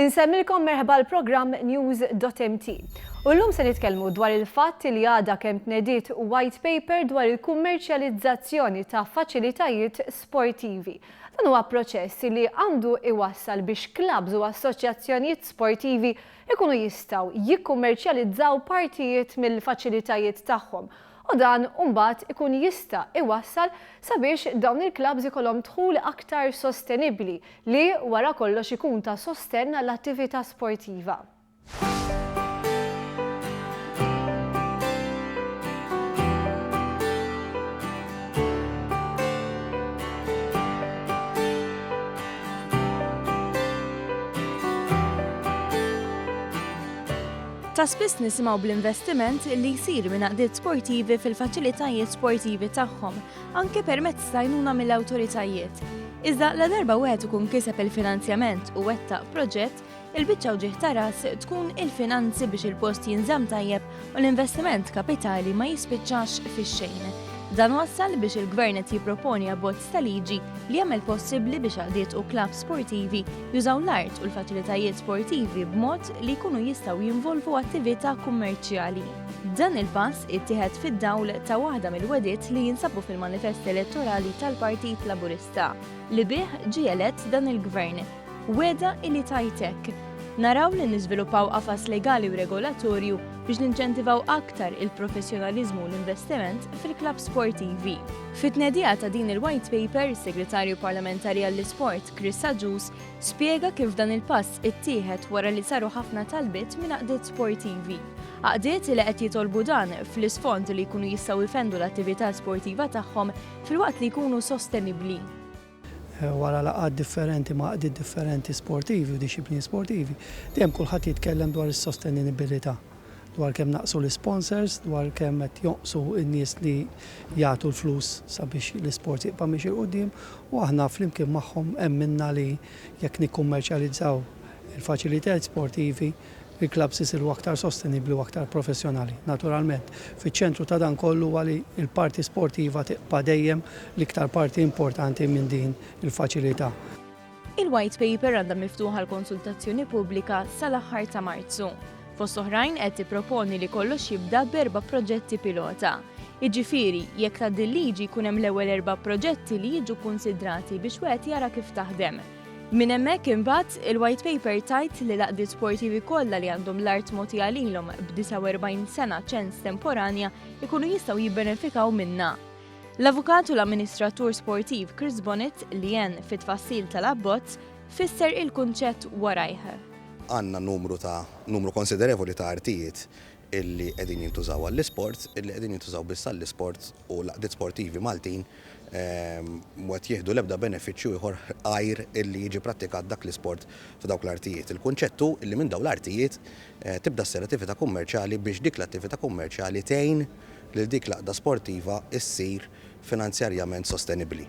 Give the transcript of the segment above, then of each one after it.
Insemmilkom merħba l-programm News.mt. U llum se nitkellmu dwar il-fatt li għadha kemm tnediet white paper dwar il-kummerċjalizzazzjoni ta' faċilitajiet sportivi. Dan huwa proċess li għandu iwassal biex klabs u assoċjazzjonijiet sportivi ikunu jistgħu jikkummerċjalizzaw partijiet mill-faċilitajiet tagħhom. U dan mbagħad ikun jista' iwassal sabiex dawn il-klabs ikollhom dħul aktar sostenibbli li wara kollox ikun ta' sostenn għall-attività sportiva. Ta' spiss nisimgħu bl-investiment li jsir minn għaqdiet sportivi fil-faċilitajiet sportivi tagħhom, anke permezz ta' għajnuna mill-awtoritajiet. Iżda la darba wieħed ikun kiseb il-finanzjament u wettaq proġett, il-biċċa u ġieħ ta' ras tkun il-finanzi biex il-post jinżamm tajjeb u l-investiment kapitali ma jispiċċax fix-xejn. Dan wassal biex il-Gvern qed jipproponi abbozz ta' liġi li jagħmel possibbli biex għaqdiet u klabb sportivi jużaw l-art u l-faċilitajiet sportivi b'mod li jkunu jistgħu jinvolvu attività kummerċjali. Dan il-pass ittieħed fid-dawl ta' waħda mill-wediet li jinsabu fil-manifest elettorali tal-Partit Laburista li bih ġie elett dan il-Gvern. Weda illi tajtek. Naraw li niżviluppaw qafas legali u regolatorju biex ninċentivaw aktar il-professjonaliżmu u l-investiment fil-klabb sportivi. Fit-tnedija ta' din il-white paper, is-Segretarju Parlamentari għall-Isport Chris Saġus spjega kif dan il-pass ittieħed wara li saru ħafna talbiet minn għaqdiet sportivi. Għaqdiet li qed jitolbu dan fl-isfond li jkunu jistgħu jfendu l-attività sportiva tagħhom filwaqt li jkunu sostenibbli. Wara laqgħat differenti ma' qdiet differenti sportivi u disciplini sportivi, dejjem kulħadd jitkellem dwar is-sostenibilità, dwar kemm naqsu l-sponsors, dwar kemm qed jonqsu n-nies li jagħtu l-flus sabiex l-isport jibqa' mixi quddiem u aħna flimkien magħhom hemmilna li jekk nikkummerċjalizzaw il-faċilitajiet sportivi il-klabs isiru aktar sostenibbli u aktar professjonali. Naturalment, fiċ-ċentru ta' dan kollu għali il-parti sportiva tibqa' dejjem l-iktar parti importanti minn din il-faċilità. Il-white paper għandha miftuħa l-konsultazzjoni pubblika sal-aħħar ta' Marzu. Fost oħrajn qed tipproponi li kollox jibda b'4 proġetti pilota. Jiġifieri, jekk tgħaddi l-liġi jkun hemm l-ewwel 4 proġetti li jiġu kkunsidrati biex wieħed jara kif taħdem. Min hemmhekk imbagħad il-white paper tajt li l-għaqdiet sportivi kollha li għandhom l-art mogħtija lilhom b'49 sena ċens temporanja ikunu jistgħu jibbenefikaw minnha. L-avukat u l-amministratur sportiv Chris Bonnet li jen fit-tfassil tal-abbozz fisser il-kunċett warajh. Għandna numru konsiderevoli ta' artijiet illi qegħdin jintużaw għall-isport, illi qegħdin jintużaw biss għall-isport u l-għaqdiet sportivi Maltin mwet jieħdu l-ebda benefiċċju ieħor għajr illi jiġi prattikat dak l-isport f'dawk l-artijiet. Il-kunċettu illi minn dawn l-artijiet tibda ssir attività kummerċjali biex dik l-attività kummerċjali tgħin lil dik l-għaqda sportiva issir finanzjarjament sostenibbli.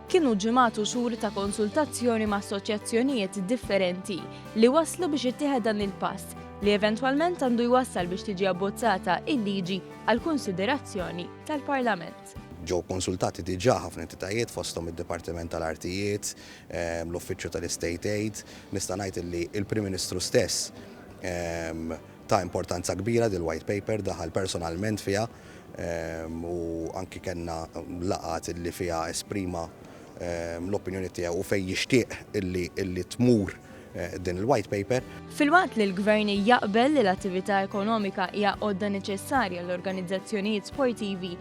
Kienu ġimgħat u xhur ta' konsultazzjoni ma' assoċjazzjonijiet differenti li waslu biex ittieħed dan il-pass li eventwalment għandu jwassal biex tiġi abbozzata il-liġi għal konsiderazzjoni tal-Parlament. Ġew konsultati diġà ħafna entitajiet fosthom id-Dipartiment tal-Artijiet, l-Uffiċċju tal-Estate Aid, nista' ngħid li l-Prim Ministru stess ta' importanza kbira dil white paper daħal personalment fiha u anki kellna laqgħat illi fiha esprima l-opinjoni tiegħu u fejn jixtieq illi tmur din il-white paper. Filwaqt li l-Gvern jaqbel li l-attività ekonomika hija għodda neċessarja l-organizzazzjonijiet sportivi,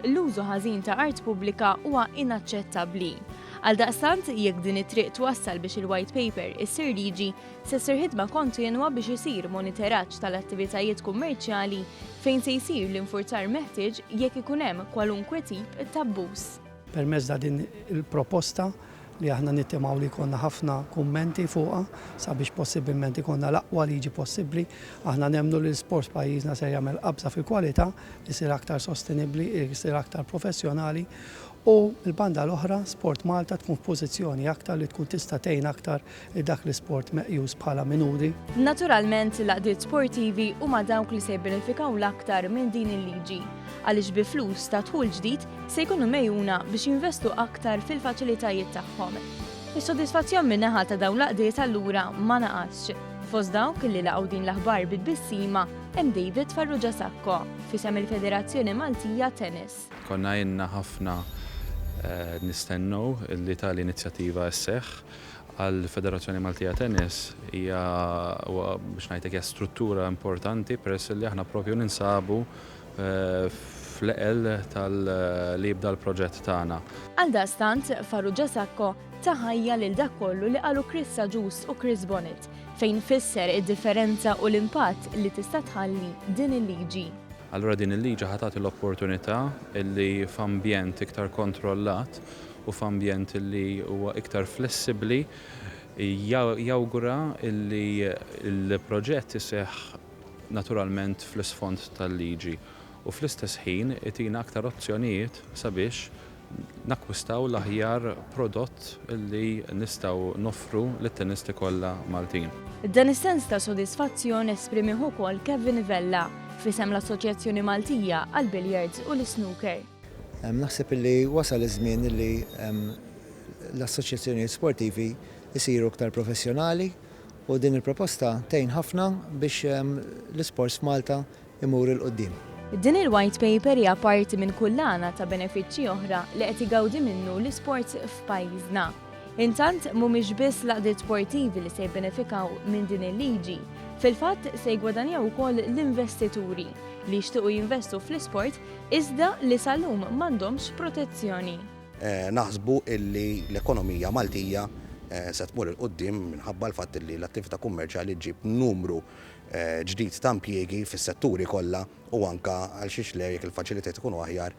l-użu ħażin ta' art pubblika huwa inaċċettabbli. Għaldaqstant jekk din it-triq twassal biex il-white paper issir liġi, se ssir ħidma kontinwa biex isir monitoraġġ tal-attivitajiet kummerċjali fejn se jsir l-infurzar meħtieġ jekk ikun hemm kwalunkwe tip ta' abbuż. Permezz ta' din il-proposta li aħna nittimaw li konna ħafna kummenti fuqha sabiex possibilment ikonna l-aqwa liġi possibbli, aħna nemmnu li l-sport pajjiżna se jagħmel qabża fil-kwalità, isir aktar sostenibbli, isir aktar professjonali u l-banda l-oħra sport Malta tkun f'pożizzjoni aktar li tkun tista' tgħin aktar dak l-isport meqjus bħala minuri. Naturalment l-għaqdiet sportivi huma dawk li se jibbenefikaw l-aktar minn din il-liġi għaliex bi flus ta' dħul ġdid se jkunu mejjuna biex jinvestu aktar fil-faċilitajiet tagħhom. Is-sodisfazzjon min-naħa ta' dawn l-għaqdiet allura ma naqasx. Fost dawk li laqgħu din l-aħbar bit-bissima hemm David Farrugia Sacco fisem il-Federazzjoni Maltija Tennis. Konna jenna ħafna nistennew li tal-inizjattiva sseħħ għall-Federazzjoni Maltija Tennis hija biex ngħidlek hija struttura importanti peress li aħna propju ninsabu fl-eqel li jibda l-proġett tagħna. Għaldaqstant, Farrugia Sacco taħajja lil dak kollu li qalu Chris Saġus u Chris Bonnet fejn fisser id-differenza u l-impatt li tista' tħalli din il-liġi. Allura din il-liġi ħatat l-opportunità li f'ambjent iktar kontrollat u f'ambjent li huwa iktar flessibbli jawgura li l-proġett iseħħ naturalment fl-isfond tal-liġi u fl-istess ħin itina aktar opzjonijiet sabiex nakkwistaw l-aħjar prodott li nistgħu noffru lit-tennisti kollha Maltin. Dan is-sens ta' sodisfazzjon esprimiħ ukoll Kevin Vella fisem l-Assoċjazzjoni Maltija għall-Biljards u l-Snooker. Naħseb li wasal iż-żmien li l-assoċjazzjonijiet sportivi jisiru aktar professjonali u din il-proposta tgħin ħafna biex l-isports f'Malta imur il-qoddim. Din il-white paper hija parti minn kullana ta' benefiċċji oħra li qed igawdi minnu l-isports f'pajjiżna. Intant mhumiex biss laqdiet sportivi li se jibbenefikaw minn din il-liġi. Fil-fatt se jgwadanjaw ukoll l-investituri li jixtiequ jinvestu fl-isport iżda li sal-lum m'għandhomx protezzjoni. Naħsbu illi l-ekonomija Maltija se tmur il-qoddim minħabba l-fatt li l-attività kummerċjali ġib numru ġdid ta' impjiegi fis-setturi kollha u anke għal xiex le jekk il-faċilitajiet ikunu aħjar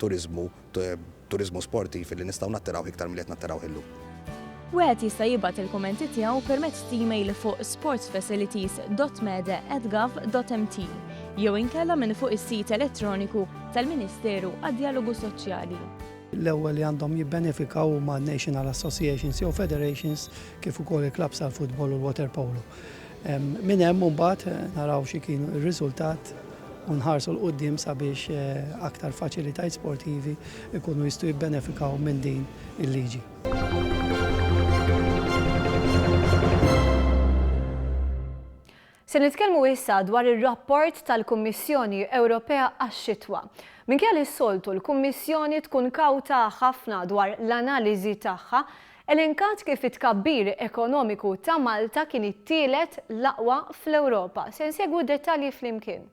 turizmu sportiv li nistgħu nattiraw iktar milli qed nattiraw illum. Wieħed jista' jibgħat il-kummenti tiegħu permezz email fuq sportsfacilities.mede@gov.mt jew inkella minn fuq is-sit elettroniku tal-Ministeru għad-Dialogu Soċjali. L-ewwel li għandhom jibbenefikaw ma' National Associations jew Federations kif ukoll il-klabs tal-futbol u l-water polo. Minn hemm mbagħad naraw xi kienu r-riżultat u nħarsu l-qudiem sabiex aktar faċilitajiet sportivi ikunu jistgħu jibbenefikaw minn din il-liġi. Se nitkellmu issa dwar ir-rapport tal-Kummissjoni Ewropea għax-xitwa. Minkejja li s-soltu l-Kummissjoni tkun kawta ħafna dwar l-analiżi tagħha, elenkat kif it-tkabbir ekonomiku ta' Malta kien it-tielet l-aqwa fl-Ewropa. Se nsegwu dettalji flimkien.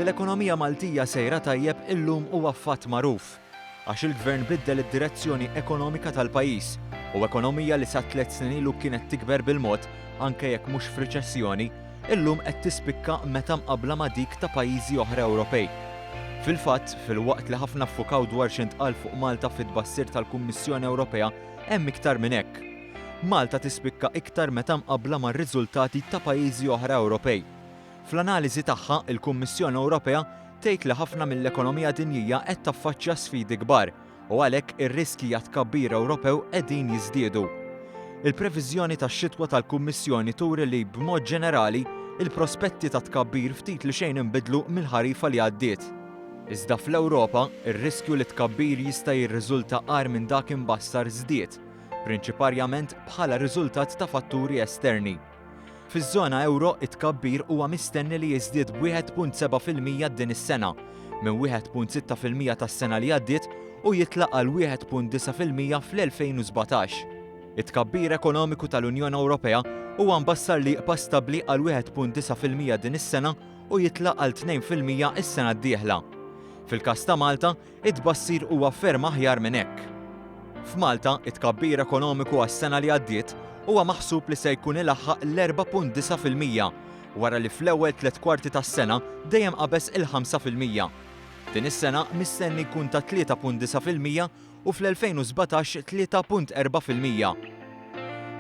L-ekonomija Maltija sejra tajjeb illum huwa fatt magħruf għax il-Gvern biddel id-direzzjoni ekonomika tal-pajjiż u ekonomija li sa 3 snin ilu kienet tikber bil-mod anke jekk mhux f'riċessjoni, illum qed tispikka meta mqabbla ma' dik ta' pajjiżi oħra Ewropej. Fil-fatt, fil-waqt li ħafna ffukaw dwar x'intqal fuq Malta fit-tbassir tal-Kummissjoni Ewropea hemm iktar minn hekk. Malta tispikka iktar meta mqabbla mar-riżultati ta' pajjiżi oħra Ewropej. Fl-analiżi tagħha, il-Kummissjoni Ewropea tgħid li ħafna mill-ekonomija dinjija qed taffaċċja sfidi kbar u għalhekk ir-riski għat tkabbir Ewropew qegħdin jiżdiedu. Il-previżjoni tax-xitwa tal-Kummissjoni turi li b'mod ġenerali il-prospetti ta' tkabbir ftit li xejn inbidlu mill-ħarifa li għaddiet. Iżda fl-Ewropa, ir-riskju li tkabbir jista' jirriżulta qar minn dak imbassar żdied, prinċiparjament bħala riżultat ta' fatturi esterni. Fiż-żona euro it-tkabbir huwa mistenni li jiżdied b'1.7% din is-sena, minn 1.6% tas-sena li għaddiet u jitlaq għal 1.9% fl-2017. It-tkabbir ekonomiku tal-Unjoni Ewropea huwa mbassar li jibqa' stabbli għal 1.9% din is-sena u jitlaq għal 2% is-sena d-dieħla. Fil-każ ta' Malta, it-tbassir huwa ferm aħjar minn hekk. F'Malta, it-tkabbir ekonomiku għas-sena li għaddiet huwa maħsub li se jkun ilaħħaq l-4.9% wara li fl-ewwel 3 kwarti tas-sena dejjem qabeż il-5%. Din is-sena mistenni jkun ta' 3.9% u fl-2017 3.4%.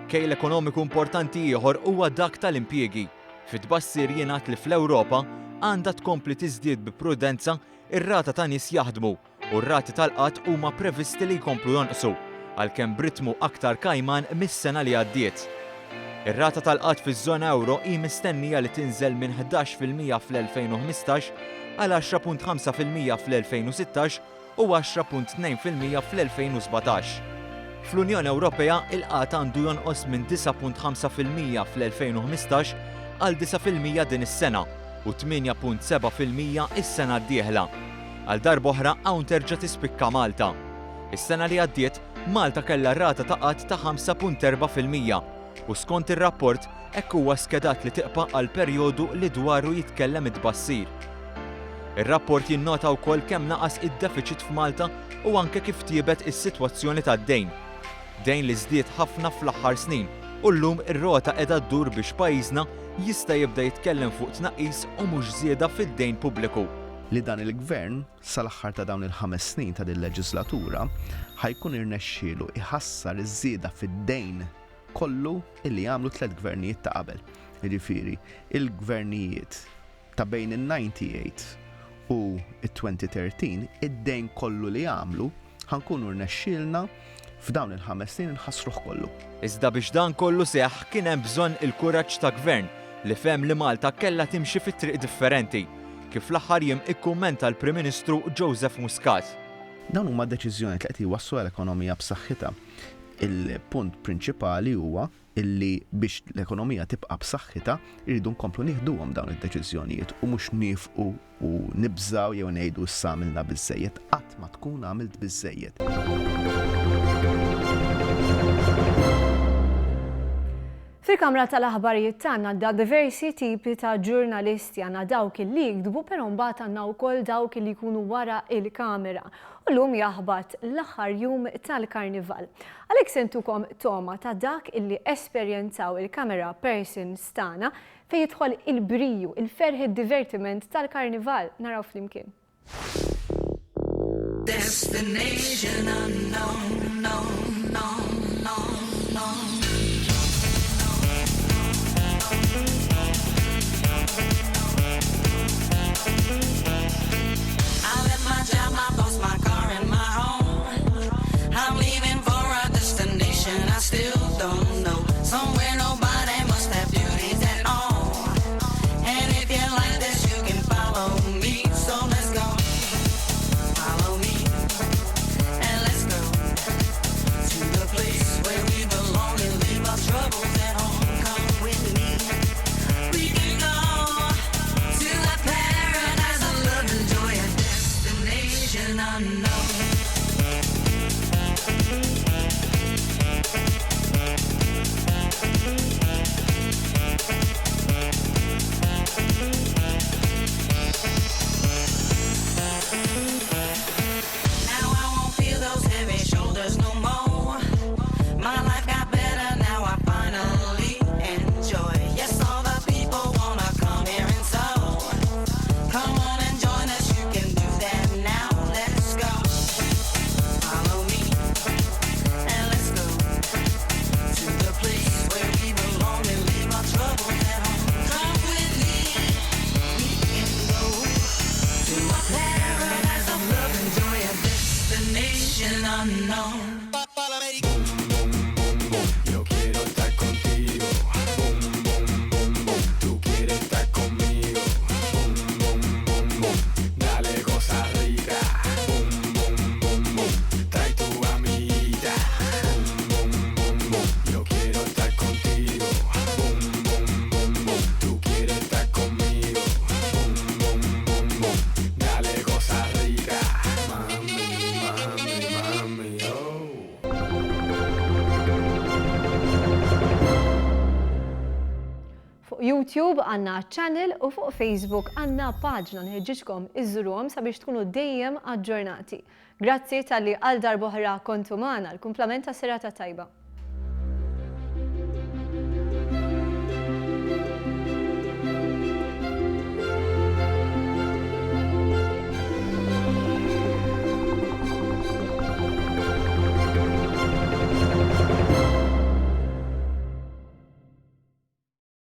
Kejl ekonomiku importanti ieħor huwa dak tal-impjiegi. Fit-tbassir jingħad li fl-Ewropa għandha tkompli tiżdied bi prudenza ir-rata ta' nies jaħdmu u r-rati tal-qatt huma previsti li jkomplu jonqsu għalkemm b'ritmu aktar kajman mis-sena li għaddiet. Ir-rata tal-qatt fiż-żona euro hi mistennija li tinżel minn 11% fl-2015 għal 10.5% fl-2016 u 10.2% fl-2017. Fl-Unjoni Ewropea il-qatt għandu jonqos minn 9.5% fl-2015 għal 9% din is-sena u 8.7% is-sena d-dieħla. Għal darb'oħra hawn terġa' tispikka Malta. Is-sena li għaddiet Malta kellha rata ta' qatt ta' 5.4% u skont ir-rapport hekk huwa skedat li tibqa' għal perjodu li dwaru jitkellem it-tbassir. Ir-rapport jinnota wkoll kemm naqas id-deficit f'Malta u anke kif tiebet is-sitwazzjoni tad-dejn. Dejn li żdied ħafna fl-aħħar snin u llum ir-rota qiegħda ddur biex pajjiżna jista' jibda jitkellem fuq tnaqqis u mhux żieda fid-dejn pubbliku. Li dan il-gvern sal-aħħar ta' dawn il-5 snin ta' din leġislatura ħajkun irnexxielu iħassar iż-żieda fid-dejn kollu illi għamlu 3 gvernijiet ta' qabel. Jiġifieri, il-gvernijiet ta' bejn il-98 u il-2013, id-dejn kollu li għamlu ħankunu rnexxielna f'dawn il-5 snin nħassruh kollu. Iżda biex dan kollu seħħ kien hemm bżonn il-kuraġġ ta' gvern li fehem li Malta kellha timxi fit-triq differenti, kif l-aħħar jiem ikkummenta l-Prim Ministru Joseph Muscat. Dawn huma deċiżjoni li qed iwasslu l-ekonomija b'saħħitha. Il-punt prinċipali huwa illi biex l-ekonomija tibqa' b'saħħitha irridu nkomplu nieħduhom dawn id-deċiżjonijiet u mhux nifqu u nibżgħu jew ngħidu issa għamilna biżżejjed qatt ma tkun għamilt biżżejjed. Fil-Kamra tal-Aħbarijiet tagħna għandha diversi tipi ta' ġurnalisti, għandna dawk li jikdbu però mbagħad għandna wkoll dawk li jkunu wara il-kamera. U llum jaħbad l-aħħar jum tal-Karnival. Għalhekk sentukom toma ta' dak illi esperjenzaw il-kamera persons tagħna fejn jidħol il-briju, il-ferħ id-divertiment tal-Karnival. Naraw flimkien. Destination unknown, no, no, no, no. I left my job, my boss, my car, and my home. I'm leaving for a destination I still don't know. Somewhere nobody must have duties at all. And if you like this, you can follow me. So let's go. Follow me. And let's go to the place where we belong and leave our troubles at home. Come with me. We can go to a paradise of love and joy, a destination unknown. Now I won't feel those heavy shoulders no more. My life got better now, I finally enjoy. Yes, all the people wanna come here and so come on and join us, you can do that now. Let's go. Follow me and let's go to the place where we belong and leave our troubles at home. Come with me, we can go to a paradise of love and joy, a destination unknown. Yo quiero estar contigo. Boom, boom, boom, boom. Tú quieres estar conmigo. Boom, boom, boom, boom. Dale cosa rica. Boom, boom, boom, boom. Trae tu amiguita. Boom, boom, boom, boom. Yo quiero estar contigo. Boom, boom, boom, boom. Tú quieres estar conmigo. Boom, boom, boom, boom. Dale cosa rica. Mami, mami, mami, oh. Fuq YouTube għandna channel u fuq Facebook għandna paġna nħeġġiġkom iżżuruhom sabiex tkunu dejjem aġġornati. Grazzi tal-li għal darb'oħra kontu magħna, l-kumplament ta' serata tajba.